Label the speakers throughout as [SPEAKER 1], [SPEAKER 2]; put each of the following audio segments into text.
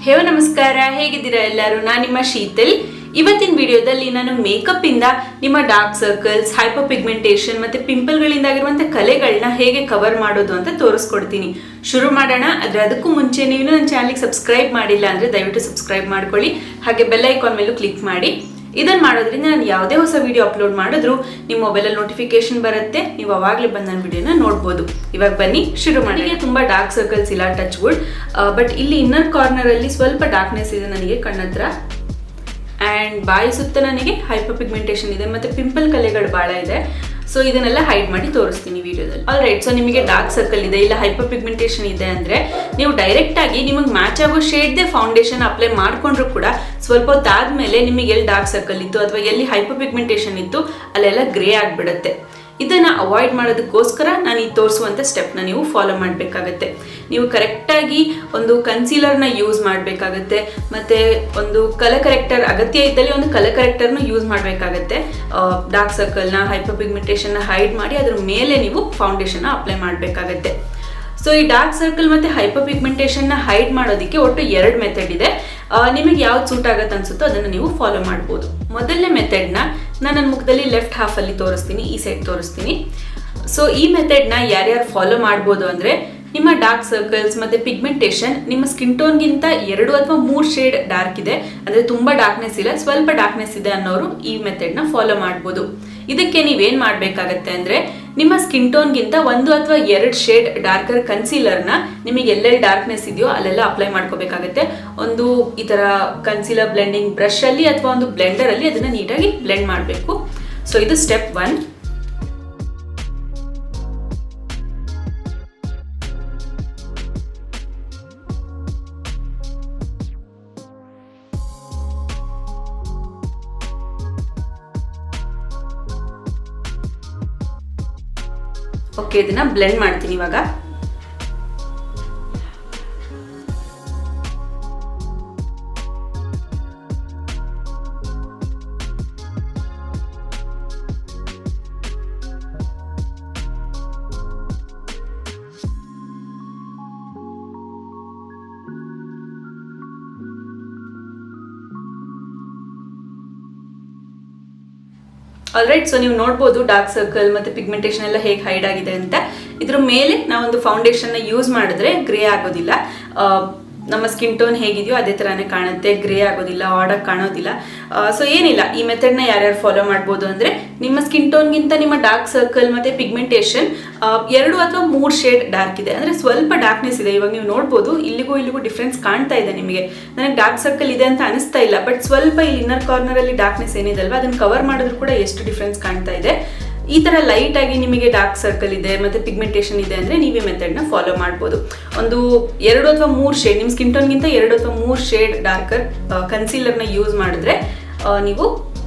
[SPEAKER 1] ಹೇವ ನಮಸ್ಕಾರ, ಹೇಗಿದ್ದೀರಾ ಎಲ್ಲರೂ? ನಾನು ನಿಮ್ಮ ಶೀತಲ್. ಇವತ್ತಿನ ವಿಡಿಯೋದಲ್ಲಿ ನಾನು ಮೇಕಪ್ ಇಂದ ನಿಮ್ಮ ಡಾರ್ಕ್ ಸರ್ಕಲ್ಸ್, ಹೈಪರ್ ಪಿಗ್ಮೆಂಟೇಷನ್ ಮತ್ತೆ ಪಿಂಪಲ್ಗಳಿಂದಾಗಿರುವಂತಹ ಕಲೆಗಳನ್ನ ಹೇಗೆ ಕವರ್ ಮಾಡೋದು ಅಂತ ತೋರಿಸ್ಕೊಡ್ತೀನಿ. ಶುರು ಮಾಡೋಣ. ಆದ್ರೆ ಅದಕ್ಕೂ ಮುಂಚೆ ನೀವು ನನ್ನ ಚಾನಲ್ಗೆ ಸಬ್ಸ್ಕ್ರೈಬ್ ಮಾಡಿಲ್ಲ ಅಂದ್ರೆ ದಯವಿಟ್ಟು ಸಬ್ಸ್ಕ್ರೈಬ್ ಮಾಡ್ಕೊಳ್ಳಿ. ಹಾಗೆ ಬೆಲ್ ಐಕಾನ್ ಮೇಲೂ ಕ್ಲಿಕ್ ಮಾಡಿ. ಇದನ್ನ ಮಾಡೋದ್ರಿಂದ ನಾನು ಯಾವುದೇ ಹೊಸ ವಿಡಿಯೋ ಅಪ್ಲೋಡ್ ಮಾಡಿದ್ರು ನಿಮ್ಮ ಮೊಬೈಲಲ್ಲಿ ನೋಟಿಫಿಕೇಶನ್ ಬರುತ್ತೆ. ನೀವು ಅವಾಗಲೇ ಬಂದು ನನ್ನ ವಿಡಿಯೋನ ನೋಡ್ಬೋದು. ಇವಾಗ ಬನ್ನಿ ಶುರು ಮಾಡಿ. ತುಂಬಾ ಡಾರ್ಕ್ ಸರ್ಕಲ್ಸ್ ಇಲ್ಲ, ಟಚ್ ವುಡ್, ಬಟ್ ಇಲ್ಲಿ ಇನ್ನರ್ ಕಾರ್ನರ್ ಅಲ್ಲಿ ಸ್ವಲ್ಪ ಡಾರ್ಕ್ನೆಸ್ ಇದೆ ನನಗೆ ಕಣ್ಣತ್ರ. ಆ್ಯಂಡ್ ಬಾಯಿ ಸುತ್ತ ನನಗೆ ಹೈಪರ್ ಪಿಗ್ಮೆಂಟೇಷನ್ ಇದೆ ಮತ್ತೆ ಪಿಂಪಲ್ ಕಲೆಗಳು ಭಾಳ ಇದೆ. ಸೊ ಇದನ್ನೆಲ್ಲ ಹೈಡ್ ಮಾಡಿ ತೋರಿಸ್ತೀನಿ ವಿಡಿಯೋದಲ್ಲಿ. All right. ಸೊ ನಿಮಗೆ ಡಾರ್ಕ್ ಸರ್ಕಲ್ ಇದೆ, ಇಲ್ಲ ಹೈಪರ್ ಪಿಗ್ಮೆಂಟೇಷನ್ ಇದೆ ಅಂದರೆ ನೀವು ಡೈರೆಕ್ಟ್ ಆಗಿ ನಿಮಗೆ ಮ್ಯಾಚ್ ಆಗೋ ಶೇಡ್ದೇ ಫೌಂಡೇಶನ್ ಅಪ್ಲೈ ಮಾಡ್ಕೊಂಡ್ರು ಕೂಡ ಸ್ವಲ್ಪ ಹೊತ್ತಾದ್ಮೇಲೆ ನಿಮಗೆ ಎಲ್ಲಿ ಡಾರ್ಕ್ ಸರ್ಕಲ್ ಇತ್ತು ಅಥವಾ ಎಲ್ಲಿ ಹೈಪರ್ ಪಿಗ್ಮೆಂಟೇಷನ್ ಇತ್ತು ಅಲ್ಲೆಲ್ಲ ಗ್ರೇ ಆಗಿಬಿಡುತ್ತೆ. ಇದನ್ನ ಅವಾಯ್ಡ್ ಮಾಡೋದಕ್ಕೋಸ್ಕರ ನಾನು ಈ ತೋರಿಸುವಂಥ ಸ್ಟೆಪ್ನ ನೀವು ಫಾಲೋ ಮಾಡಬೇಕಾಗತ್ತೆ. ನೀವು ಕರೆಕ್ಟಾಗಿ ಒಂದು ಕನ್ಸೀಲರ್ನ ಯೂಸ್ ಮಾಡಬೇಕಾಗತ್ತೆ, ಮತ್ತು ಒಂದು ಕಲರ್ ಕರೆಕ್ಟರ್ ಅಗತ್ಯ ಇದ್ದಲ್ಲಿ ಒಂದು ಕಲರ್ ಕರೆಕ್ಟರ್ನ ಯೂಸ್ ಮಾಡಬೇಕಾಗತ್ತೆ. ಡಾರ್ಕ್ ಸರ್ಕಲ್ನ, ಹೈಪರ್ ಪಿಗ್ಮೆಂಟೇಷನ್ನ ಹೈಡ್ ಮಾಡಿ ಅದ್ರ ಮೇಲೆ ನೀವು ಫೌಂಡೇಶನ್ನ ಅಪ್ಲೈ ಮಾಡಬೇಕಾಗತ್ತೆ. ಸೊ ಈ ಡಾರ್ಕ್ ಸರ್ಕಲ್ ಮತ್ತು ಹೈಪರ್ ಪಿಗ್ಮೆಂಟೇಷನ್ನ ಹೈಡ್ ಮಾಡೋದಕ್ಕೆ ಒಟ್ಟು 2 ಮೆಥಡ್ ಇದೆ. ನಿಮಗೆ ಯಾವ್ದು ಸೂಟ್ ಆಗುತ್ತೆ ಅನ್ಸುತ್ತೋ ಅದನ್ನು ನೀವು ಫಾಲೋ ಮಾಡ್ಬೋದು. ಮೊದಲನೇ ಮೆಥಡ್ನ ನಾನು ನನ್ನ ಮುಖದಲ್ಲಿ ಲೆಫ್ಟ್ ಹಾಫಲ್ಲಿ ತೋರಿಸ್ತೀನಿ, ಈ ಸೈಡ್ ತೋರಿಸ್ತೀನಿ. ಸೊ ಈ ಮೆಥಡ್ನ ಯಾರ್ಯಾರು ಫಾಲೋ ಮಾಡ್ಬೋದು ಅಂದರೆ ನಿಮ್ಮ ಡಾರ್ಕ್ ಸರ್ಕಲ್ಸ್ ಮತ್ತು ಪಿಗ್ಮೆಂಟೇಷನ್ ನಿಮ್ಮ ಸ್ಕಿನ್ ಟೋನ್ಗಿಂತ 2 ಅಥವಾ 3 ಶೇಡ್ ಡಾರ್ಕ್ ಇದೆ, ಅಂದರೆ ತುಂಬ ಡಾರ್ಕ್ನೆಸ್ ಇಲ್ಲ, ಸ್ವಲ್ಪ ಡಾರ್ಕ್ನೆಸ್ ಇದೆ ಅನ್ನೋರು ಈ ಮೆಥಡ್ನ ಫಾಲೋ ಮಾಡ್ಬೋದು. ಇದಕ್ಕೆ ನೀವೇನು ಮಾಡಬೇಕಾಗತ್ತೆ ಅಂದರೆ ನಿಮ್ಮ ಸ್ಕಿನ್ ಟೋನ್ಗಿಂತ 1 ಅಥವಾ 2 ಶೇಡ್ ಡಾರ್ಕರ್ ಕನ್ಸೀಲರ್ನ ನಿಮಗೆ ಎಲ್ಲೆಲ್ಲಿ ಡಾರ್ಕ್ನೆಸ್ ಇದೆಯೋ ಅಲ್ಲೆಲ್ಲ ಅಪ್ಲೈ ಮಾಡ್ಕೋಬೇಕಾಗತ್ತೆ. ಒಂದು ಈ ಥರ ಕನ್ಸೀಲರ್ ಬ್ಲೆಂಡಿಂಗ್ ಬ್ರಷಲ್ಲಿ ಅಥವಾ ಒಂದು ಬ್ಲೆಂಡರಲ್ಲಿ ಅದನ್ನು ನೀಟಾಗಿ ಬ್ಲೆಂಡ್ ಮಾಡಬೇಕು. ಸೊ ಇದು ಸ್ಟೆಪ್ 1. ಓಕೆ, ಇದನ್ನ ಬ್ಲೆಂಡ್ ಮಾಡ್ತೀನಿ ಇವಾಗ. ಆಲ್ರೈಟ್. ಸೊ ನೀವು ನೋಡ್ಬೋದು ಡಾರ್ಕ್ ಸರ್ಕಲ್ ಮತ್ತು ಪಿಗ್ಮೆಂಟೇಷನ್ ಎಲ್ಲ ಹೇಗೆ ಹೈಡ್ ಆಗಿದೆ ಅಂತ. ಇದ್ರ ಮೇಲೆ ನಾವೊಂದು ಫೌಂಡೇಶನ್ನ ಯೂಸ್ ಮಾಡಿದ್ರೆ ಗ್ರೇ ಆಗೋದಿಲ್ಲ. ನಮ್ಮ ಸ್ಕಿನ್ ಟೋನ್ ಹೇಗಿದೆಯೋ ಅದೇ ಥರನೇ ಕಾಣುತ್ತೆ, ಗ್ರೇ ಆಗೋದಿಲ್ಲ, ಆಡಾಗಿ ಕಾಣೋದಿಲ್ಲ. ಸೊ ಏನಿಲ್ಲ, ಈ ಮೆಥಡ್ನ ಯಾರ್ಯಾರು ಫಾಲೋ ಮಾಡ್ಬೋದು ಅಂದರೆ ನಿಮ್ಮ ಸ್ಕಿನ್ ಟೋನ್ಗಿಂತ ನಿಮ್ಮ ಡಾರ್ಕ್ ಸರ್ಕಲ್ ಮತ್ತು ಪಿಗ್ಮೆಂಟೇಷನ್ 2 ಅಥವಾ 3 ಶೇಡ್ ಡಾರ್ಕ್ ಇದೆ, ಅಂದರೆ ಸ್ವಲ್ಪ ಡಾರ್ಕ್ನೆಸ್ ಇದೆ. ಇವಾಗ ನೀವು ನೋಡ್ಬೋದು ಇಲ್ಲಿಗೂ ಡಿಫ್ರೆನ್ಸ್ ಕಾಣ್ತಾ ಇದೆ ನಿಮಗೆ. ನನಗೆ ಡಾರ್ಕ್ ಸರ್ಕಲ್ ಇದೆ ಅಂತ ಅನಿಸ್ತಾ ಇಲ್ಲ, ಬಟ್ ಸ್ವಲ್ಪ ಇಲ್ಲಿ ಇನ್ನರ್ ಕಾರ್ನರಲ್ಲಿ ಡಾರ್ಕ್ನೆಸ್ ಏನಿದೆ ಅಲ್ವಾ ಅದನ್ನು ಕವರ್ ಮಾಡಿದ್ರು ಕೂಡ ಎಷ್ಟು ಡಿಫ್ರೆನ್ಸ್ ಕಾಣ್ತಾ ಇದೆ. ಈ ಥರ ಲೈಟಾಗಿ ನಿಮಗೆ ಡಾರ್ಕ್ ಸರ್ಕಲ್ ಇದೆ ಮತ್ತು ಪಿಗ್ಮೆಂಟೇಷನ್ ಇದೆ ಅಂದರೆ ನೀವು ಈ ಮೆಥಡ್ನ ಫಾಲೋ ಮಾಡ್ಬೋದು. ಒಂದು 2 ಅಥವಾ 3 ಶೇಡ್, ನಿಮ್ಮ ಸ್ಕಿನ್ ಟೋನ್ಗಿಂತ 2 ಅಥವಾ 3 ಶೇಡ್ ಡಾರ್ಕರ್ ಕನ್ಸೀಲರ್ನ ಯೂಸ್ ಮಾಡಿದ್ರೆ ನೀವು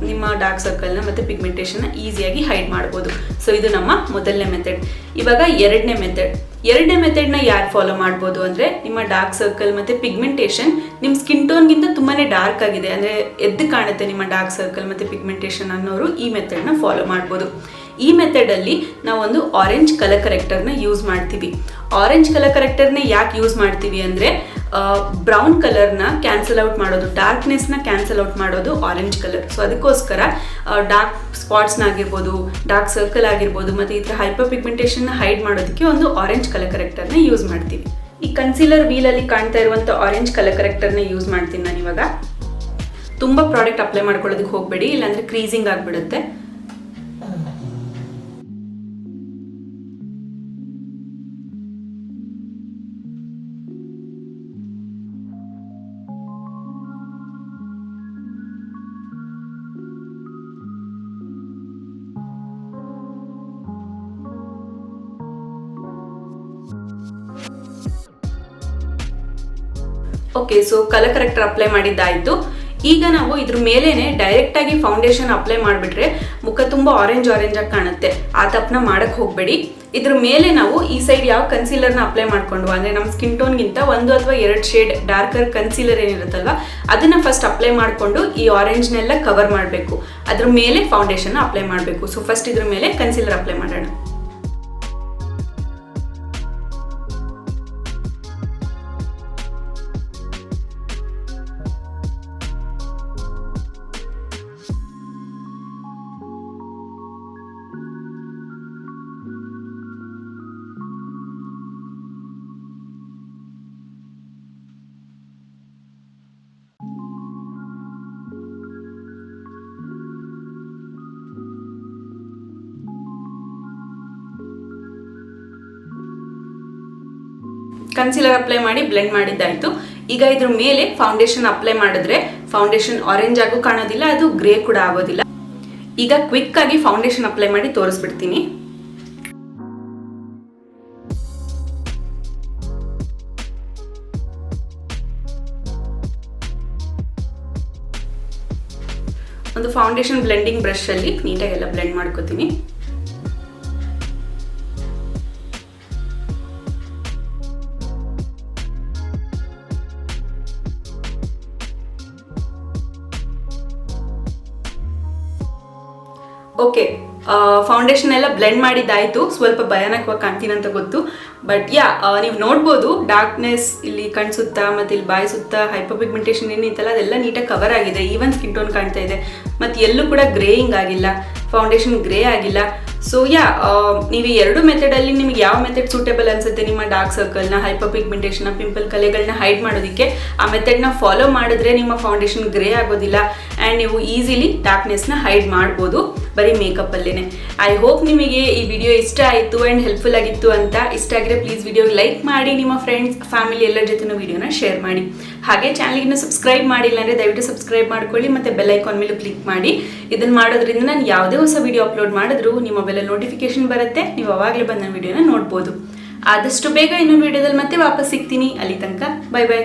[SPEAKER 1] ನಿಮ್ಮ ಡಾರ್ಕ್ ಸರ್ಕಲ್ನ ಮತ್ತು ಪಿಗ್ಮೆಂಟೇಷನ್ನ ಈಸಿಯಾಗಿ ಹೈಡ್ ಮಾಡ್ಬೋದು. ಸೊ ಇದು ನಮ್ಮ ಮೊದಲನೇ ಮೆಥಡ್. ಇವಾಗ ಎರಡನೇ ಮೆಥಡ್ನ ಯಾರು ಫಾಲೋ ಮಾಡ್ಬೋದು ಅಂದರೆ ನಿಮ್ಮ ಡಾರ್ಕ್ ಸರ್ಕಲ್ ಮತ್ತು ಪಿಗ್ಮೆಂಟೇಷನ್ ನಿಮ್ಮ ಸ್ಕಿನ್ ಟೋನ್ಗಿಂತ ತುಂಬಾ ಡಾರ್ಕ್ ಆಗಿದೆ, ಅಂದರೆ ಎದ್ದು ಕಾಣುತ್ತೆ ನಿಮ್ಮ ಡಾರ್ಕ್ ಸರ್ಕಲ್ ಮತ್ತು ಪಿಗ್ಮೆಂಟೇಷನ್ ಅನ್ನೋರು ಈ ಮೆಥಡ್ನ ಫಾಲೋ ಮಾಡ್ಬೋದು. ಈ ಮೆಥಡಲ್ಲಿ ನಾವೊಂದು ಆರೆಂಜ್ ಕಲರ್ ಕರೆಕ್ಟರ್ನ ಯೂಸ್ ಮಾಡ್ತೀವಿ. ಆರೆಂಜ್ ಕಲರ್ ಕರೆಕ್ಟರ್ನ ಯಾಕೆ ಯೂಸ್ ಮಾಡ್ತೀವಿ ಅಂದರೆ ಬ್ರೌನ್ ಕಲರ್ನ ಕ್ಯಾನ್ಸಲ್ ಔಟ್ ಮಾಡೋದು, ಡಾರ್ಕ್ನೆಸ್ನ ಕ್ಯಾನ್ಸಲ್ ಔಟ್ ಮಾಡೋದು ಆರೆಂಜ್ ಕಲರ್. ಸೊ ಅದಕ್ಕೋಸ್ಕರ ಡಾರ್ಕ್ ಸ್ಪಾಟ್ಸ್ನ ಆಗಿರ್ಬೋದು, ಡಾರ್ಕ್ ಸರ್ಕಲ್ ಆಗಿರ್ಬೋದು ಮತ್ತು ಈ ಥರ ಹೈಪರ್ ಪಿಗ್ಮೆಂಟೇಷನ್ನ ಹೈಡ್ ಮಾಡೋದಕ್ಕೆ ಒಂದು ಆರೆಂಜ್ ಕಲರ್ ಕರೆಕ್ಟರ್ನ ಯೂಸ್ ಮಾಡ್ತೀವಿ. ಈ ಕನ್ಸೀಲರ್ ವೀಲಲ್ಲಿ ಕಾಣ್ತಾ ಇರುವಂಥ ಆರೆಂಜ್ ಕಲರ್ ಕರೆಕ್ಟರ್ನ ಯೂಸ್ ಮಾಡ್ತೀನಿ ನಾನು ಇವಾಗ. ತುಂಬ ಪ್ರಾಡಕ್ಟ್ ಅಪ್ಲೈ ಮಾಡ್ಕೊಳ್ಳೋದಕ್ಕೆ ಹೋಗಬೇಡಿ, ಇಲ್ಲಾಂದರೆ ಕ್ರೀಸಿಂಗ್ ಆಗಿಬಿಡುತ್ತೆ. Okay, so colour corrector apply ಮಾಡಿದ್ದಾಯಿತು. ಈಗ ನಾವು ಇದ್ರ ಮೇಲೇನೆ ಡೈರೆಕ್ಟ್ ಆಗಿ ಫೌಂಡೇಶನ್ ಅಪ್ಲೈ ಮಾಡಿಬಿಟ್ರೆ ಮುಖ ತುಂಬ ಆರೆಂಜ್ ಆಗಿ ಕಾಣುತ್ತೆ. ಆ ತಪ್ಪನ್ನ ಮಾಡಕ್ಕೆ ಹೋಗಬೇಡಿ. ಇದ್ರ ಮೇಲೆ ನಾವು ಈ ಸೈಡ್ ಯಾವ ಕನ್ಸೀಲರ್ನ ಅಪ್ಲೈ ಮಾಡ್ಕೊಂಡು, ಅಂದರೆ ನಮ್ಮ ಸ್ಕಿನ್ ಟೋನ್ಗಿಂತ 1 ಅಥವಾ 2 ಶೇಡ್ ಡಾರ್ಕರ್ ಕನ್ಸೀಲರ್ ಏನಿರುತ್ತಲ್ವ ಅದನ್ನು ಫಸ್ಟ್ ಅಪ್ಲೈ ಮಾಡಿಕೊಂಡು ಈ ಆರೆಂಜ್ನೆಲ್ಲ ಕವರ್ ಮಾಡಬೇಕು. ಅದ್ರ ಮೇಲೆ ಫೌಂಡೇಶನ್ ಅಪ್ಲೈ ಮಾಡಬೇಕು. ಸೊ ಫಸ್ಟ್ ಇದ್ರ ಮೇಲೆ ಕನ್ಸೀಲರ್ ಅಪ್ಲೈ ಮಾಡೋಣ. ಕನ್ಸಿಲರ್ ಅಪ್ಲೈ ಮಾಡಿ ಬ್ಲೆಂಡ್ ಮಾಡಿದ್ದಾಯಿತು. ಈಗ ಇದ್ರ ಮೇಲೆ ಫೌಂಡೇಶನ್ ಅಪ್ಲೈ ಮಾಡಿದ್ರೆ ಫೌಂಡೇಶನ್ ಆರೆಂಜ್ ಆಗು ಕಾಣೋದಿಲ್ಲ, ಅದು ಗ್ರೇ ಕೂಡ ಆಗೋದಿಲ್ಲ. ಈಗ ಕ್ವಿಕ್ ಆಗಿ ಫೌಂಡೇಶನ್ ಅಪ್ಲೈ ಮಾಡಿ ತೋರಿಸ್ಬಿಡ್ತೀನಿ. ಒಂದು ಫೌಂಡೇಶನ್ ಬ್ಲೆಂಡಿಂಗ್ ಬ್ರಷ್ ಅಲ್ಲಿ ನೀಟಾಗಿ ಎಲ್ಲ ಬ್ಲೆಂಡ್ ಮಾಡ್ಕೋತೀನಿ. ಓಕೆ, ಫೌಂಡೇಶನ್ ಎಲ್ಲ ಬ್ಲೆಂಡ್ ಮಾಡಿದ್ದಾಯ್ತು. ಸ್ವಲ್ಪ ಭಯಾನಕವಾಗಿ ಕಾಣ್ತೀನಿ ಅಂತ ಗೊತ್ತು, ಬಟ್ ನೀವು ನೋಡ್ಬೋದು ಡಾರ್ಕ್ನೆಸ್ ಇಲ್ಲಿ ಕಣ್ಸುತ್ತ ಮತ್ತೆ ಇಲ್ಲಿ ಬಾಯಿ ಸುತ್ತ ಹೈಪರ್ ಪಿಗ್ಮೆಂಟೇಷನ್ ಏನಿತ್ತಲ್ಲ ಅದೆಲ್ಲ ನೀಟಾಗಿ ಕವರ್ ಆಗಿದೆ. ಈವನ್ ಸ್ಕಿನ್ ಟೋನ್ ಕಾಣ್ತಾ ಇದೆ, ಮತ್ತು ಎಲ್ಲೂ ಕೂಡ ಗ್ರೇಯಿಂಗ್ ಆಗಿಲ್ಲ, ಫೌಂಡೇಶನ್ ಗ್ರೇ ಆಗಿಲ್ಲ. ಸೊ ನೀವು ಈ ಎರಡು ಮೆಥಡಲ್ಲಿ ನಿಮಗೆ ಯಾವ ಮೆಥಡ್ ಸೂಟೇಬಲ್ ಅನ್ಸುತ್ತೆ ನಿಮ್ಮ ಡಾರ್ಕ್ ಸರ್ಕಲ್ನ, ಹೈಪರ್ ಪಿಗ್ಮೆಂಟೇಷನ್, ಪಿಂಪಲ್ ಕಲೆಗಳನ್ನ ಹೈಡ್ ಮಾಡೋದಕ್ಕೆ, ಆ ಮೆಥಡ್ನ ಫಾಲೋ ಮಾಡಿದ್ರೆ ನಿಮ್ಮ ಫೌಂಡೇಶನ್ ಗ್ರೇ ಆಗೋದಿಲ್ಲ ಆ್ಯಂಡ್ ನೀವು ಈಸಿಲಿ ಡಾರ್ಕ್ನೆಸ್ನ ಹೈಡ್ ಮಾಡ್ಬೋದು ಬರೀ ಮೇಕಪ್ಪಲ್ಲೇ. ಐ ಹೋಪ್ ನಿಮಗೆ ಈ ವಿಡಿಯೋ ಇಷ್ಟ ಆಯಿತು ಆ್ಯಂಡ್ ಹೆಲ್ಪ್ಫುಲ್ ಆಗಿತ್ತು ಅಂತ. ಇಷ್ಟ ಆಗಿದ್ರೆ ಪ್ಲೀಸ್ ವಿಡಿಯೋಗೆ ಲೈಕ್ ಮಾಡಿ, ನಿಮ್ಮ ಫ್ರೆಂಡ್ಸ್ ಫ್ಯಾಮಿಲಿ ಎಲ್ಲರ ಜೊತೆನೂ ವಿಡಿಯೋನ ಶೇರ್ ಮಾಡಿ. ಹಾಗೆ ಚಾನಲ್ಗಿನ್ನು ಸಬ್ಸ್ಕ್ರೈಬ್ ಮಾಡಿಲ್ಲ ಅಂದರೆ ದಯವಿಟ್ಟು ಸಬ್ಸ್ಕ್ರೈಬ್ ಮಾಡ್ಕೊಳ್ಳಿ ಮತ್ತು ಬೆಲ್ ಐಕಾನ್ ಮೇಲೂ ಕ್ಲಿಕ್ ಮಾಡಿ. ಇದನ್ನು ಮಾಡೋದ್ರಿಂದ ನಾನು ಯಾವುದೇ ಹೊಸ ವಿಡಿಯೋ ಅಪ್ಲೋಡ್ ಮಾಡಿದ್ರು ನಿಮ್ಮ ಮೊಬೈಲಲ್ಲಿ ನೋಟಿಫಿಕೇಶನ್ ಬರುತ್ತೆ, ನೀವು ಅವಾಗಲೇ ಬಂದ ವಿಡಿಯೋನ ನೋಡ್ಬೋದು. ಆದಷ್ಟು ಬೇಗ ಇನ್ನೊಂದು ವಿಡಿಯೋದಲ್ಲಿ ಮತ್ತೆ ವಾಪಸ್ ಸಿಗ್ತೀನಿ. ಅಲ್ಲಿ ತನಕ ಬೈ ಬೈ.